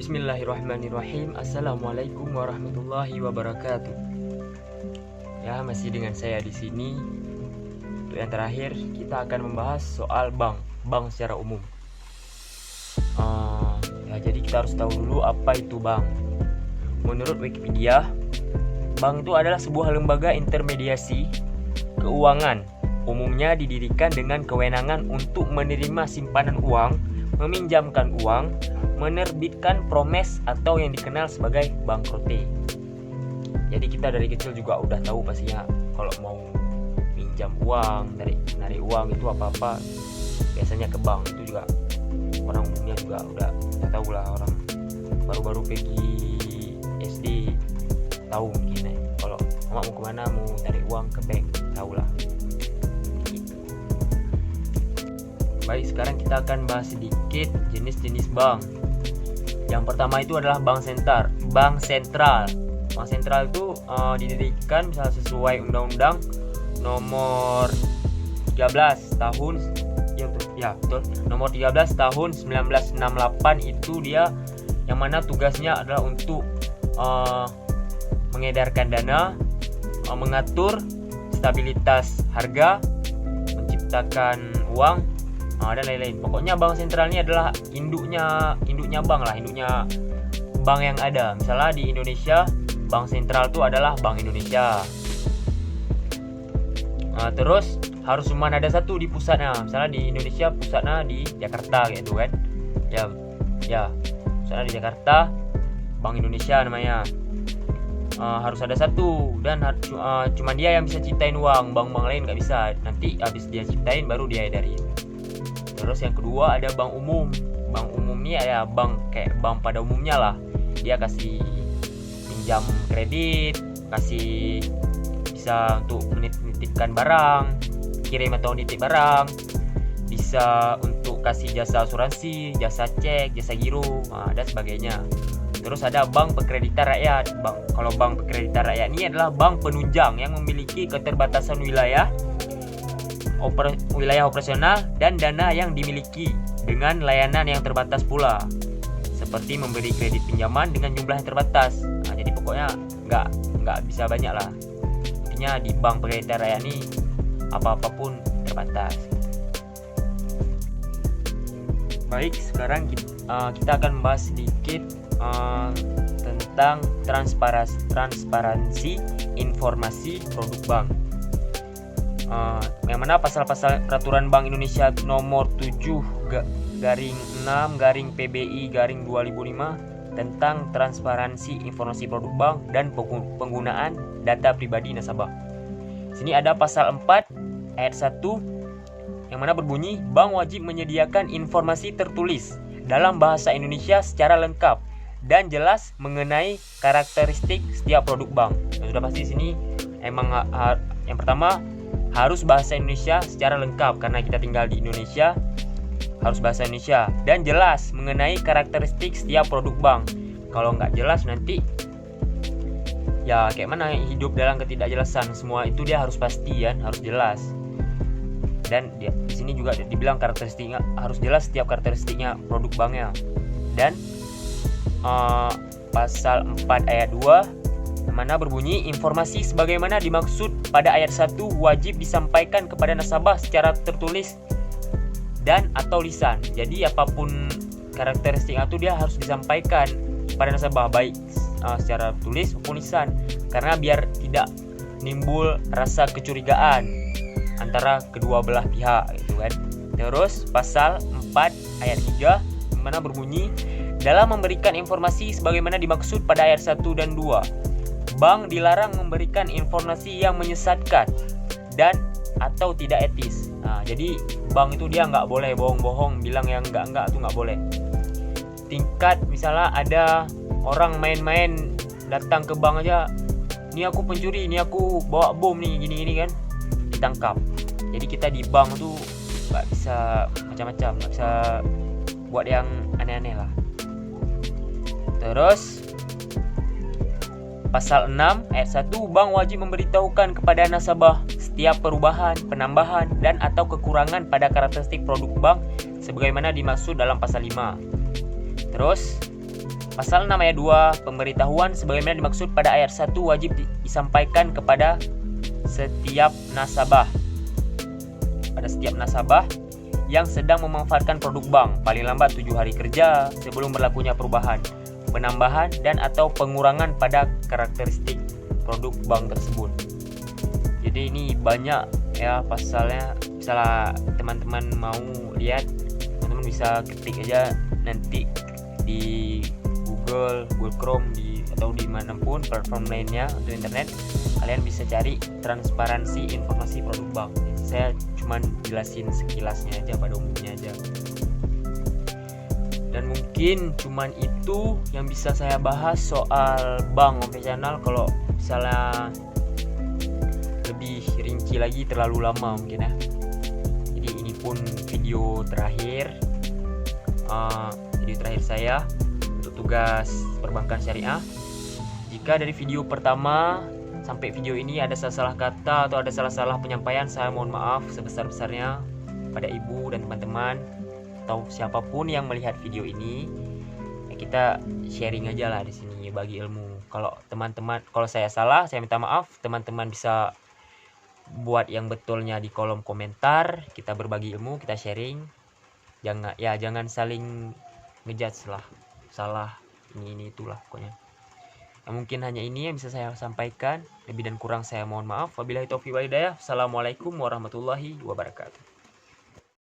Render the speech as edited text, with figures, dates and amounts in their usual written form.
Bismillahirrahmanirrahim. Assalamualaikum warahmatullahi wabarakatuh. Ya, masih dengan saya di sini. Untuk yang terakhir, kita akan membahas soal bank secara umum. Jadi kita harus tahu dulu apa itu bank. Menurut Wikipedia, bank itu adalah sebuah lembaga intermediasi keuangan. Umumnya didirikan dengan kewenangan untuk menerima simpanan uang, meminjamkan uang, menerbitkan promes atau yang dikenal sebagai bankrote. Jadi kita dari kecil juga udah tahu pastinya kalau mau minjam uang, narik uang itu apa-apa biasanya ke bank. Itu juga orang umumnya juga udah tahu lah, orang baru-baru pergi SD tahu mungkin kalau mau kemana, mau tarik uang ke bank, tahu lah. Baik, sekarang kita akan bahas sedikit jenis-jenis bank. Yang pertama itu adalah bank sentral. Bank sentral itu didirikan misalnya sesuai Undang-Undang Nomor 13 tahun Nomor 13 tahun 1968 itu dia yang mana tugasnya adalah untuk mengedarkan dana, mengatur stabilitas harga, menciptakan uang, dan lain-lain. Pokoknya bank sentral ini adalah induknya bank yang ada. Misalnya di Indonesia, bank sentral itu adalah Bank Indonesia. Terus harus cuma ada satu di pusatnya. Misalnya di Indonesia pusatnya di Jakarta gitu kan. Ya, pusatnya di Jakarta, Bank Indonesia namanya. Harus ada satu dan cuma dia yang bisa ciptain uang, bank-bank lain nggak bisa. Nanti habis dia ciptain baru dia edarin. Terus yang kedua ada bank umum. Bank umum ini ya bank kayak bank pada umumnya lah. Dia kasih pinjam kredit, kasih bisa untuk menitipkan barang, kirim atau nitip barang, bisa untuk kasih jasa asuransi, jasa cek, jasa giro, dan sebagainya. Terus ada bank pekreditan rakyat. Kalau bank pekreditan rakyat ini adalah bank penunjang yang memiliki keterbatasan wilayah operasional dan dana yang dimiliki dengan layanan yang terbatas pula, seperti memberi kredit pinjaman dengan jumlah yang terbatas. Jadi pokoknya nggak bisa banyak lah. Intinya di bank pekreditan rakyat ini apa-apapun terbatas. Baik, sekarang kita akan membahas sedikit tentang transparansi informasi produk bank. Yang mana pasal-pasal peraturan Bank Indonesia nomor 7/6/PBI/2005 tentang transparansi informasi produk bank dan penggunaan data pribadi nasabah. Sini ada pasal 4 ayat 1 yang mana berbunyi, bank wajib menyediakan informasi tertulis dalam bahasa Indonesia secara lengkap dan jelas mengenai karakteristik setiap produk bank. Sudah pasti sini emang yang pertama harus bahasa Indonesia secara lengkap karena kita tinggal di Indonesia, harus bahasa Indonesia dan jelas mengenai karakteristik setiap produk bank. Kalau nggak jelas nanti ya kayak mana hidup dalam ketidakjelasan. Semua itu dia harus pasti kan, harus jelas. Dan di sini juga dibilang karakteristiknya harus jelas setiap karakteristiknya produk banknya. Dan pasal 4 ayat 2 mana berbunyi, informasi sebagaimana dimaksud pada ayat 1 wajib disampaikan kepada nasabah secara tertulis dan atau lisan. Jadi apapun karakteristiknya itu dia harus disampaikan kepada nasabah, baik secara tulis maupun lisan, karena biar tidak nimbul rasa kecurigaan antara kedua belah pihak gitu kan. Terus pasal 4 ayat 3 mana berbunyi, dalam memberikan informasi sebagaimana dimaksud pada ayat 1 dan 2, bank dilarang memberikan informasi yang menyesatkan dan atau tidak etis. Jadi bank itu dia nggak boleh bohong-bohong, bilang yang enggak tuh nggak boleh. Tingkat misalnya ada orang main-main datang ke bank aja, ini aku pencuri, ini aku bawa bom nih, gini-gini kan, ditangkap. Jadi kita di bank tuh nggak bisa macam-macam, nggak bisa buat yang aneh-aneh lah. Terus pasal 6 ayat 1, bank wajib memberitahukan kepada nasabah setiap perubahan, penambahan, dan atau kekurangan pada karakteristik produk bank sebagaimana dimaksud dalam pasal 5. Terus Pasal 6 ayat 2, pemberitahuan sebagaimana dimaksud pada ayat 1 wajib disampaikan kepada setiap nasabah. Pada setiap nasabah yang sedang memanfaatkan produk bank paling lambat 7 hari kerja sebelum berlakunya perubahan, penambahan dan atau pengurangan pada karakteristik produk bank tersebut. Jadi ini banyak ya pasalnya. Misalnya teman-teman mau lihat, teman-teman bisa ketik aja nanti di Google Chrome atau dimanapun platform lainnya untuk internet, kalian bisa cari transparansi informasi produk bank. Jadi saya cuman jelasin sekilasnya aja, pada umumnya aja. Dan mungkin cuman itu yang bisa saya bahas soal bank konvensional. Kalau misalnya lebih rinci lagi terlalu lama mungkin ya. Jadi ini pun video terakhir saya untuk tugas perbankan syariah. Jika dari video pertama sampai video ini ada salah kata atau ada salah penyampaian, saya mohon maaf sebesar-besarnya pada ibu dan teman-teman atau siapapun yang melihat video ini. Ya, kita sharing aja lah di sini, bagi ilmu. Kalau saya salah, saya minta maaf. Teman-teman bisa buat yang betulnya di kolom komentar. Kita berbagi ilmu, kita sharing. Jangan saling ngejudge lah, salah ini itulah pokoknya. Mungkin hanya ini yang bisa saya sampaikan. Lebih dan kurang saya mohon maaf. Wabillahi taufiq wal hidayah. Assalamualaikum warahmatullahi wabarakatuh.